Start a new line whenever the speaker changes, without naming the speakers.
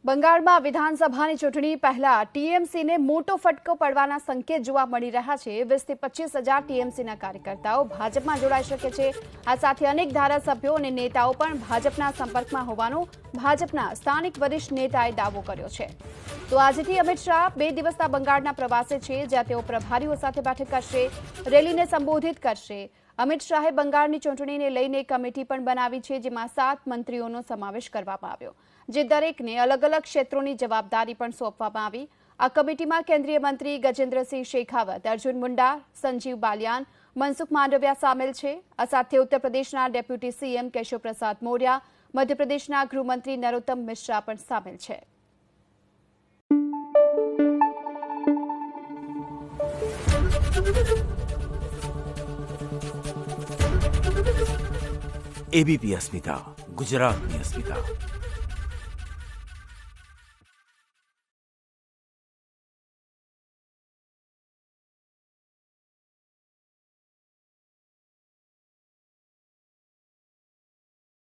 બંગાળમાં વિધાનસભાની ચૂંટણી પહેલા ટીએમસીને મોટો ફટકો પડવાના સંકેત જોવા મળી રહ્યા છે। 20 થી 25,000 ટીએમસીના કાર્યકર્તાઓ ભાજપમાં જોડાઈ શકે છે। આ સાથે અનેક ધારાસભ્યો અને નેતાઓ પણ ભાજપના સંપર્કમાં હોવાનો ભાજપના સ્થાનિક વરિષ્ઠ નેતાએ દાવો કર્યો છે। તો આજથી અમિત શાહ 2 દિવસના બંગાળના પ્રવાસે છે, જ્યાં તેઓ પ્રભારીઓ સાથે બેઠક કરશે, રેલીને સંબોધિત કરશે। અમિત શાહે બંગાળની ચૂંટણીને લઈને કમિટી પણ બનાવી છે, જેમાં 7 મંત્રીઓનો સમાવેશ કરવામાં આવ્યો, જે દરેકને અલગ અલગ ક્ષેત્રોની જવાબદારી પણ સોંપવામાં આવી। આ કમિટીમાં કેન્દ્રીય મંત્રી ગજેન્દ્રસિંહ શેખાવત, અર્જુન મુંડા, સંજીવ બાલિયાન, મનસુખ માંડવિયા સામેલ છે। આ સાથે ઉત્તર પ્રદેશના ડેપ્યુટી સીએમ કેશવ પ્રસાદ મૌર્ય, મધ્યપ્રદેશના ગૃહમંત્રી નરોત્તમ મિશ્રા પણ સામેલ છે।
एबीपी अस्मिता, गुजरातनी अस्मिता।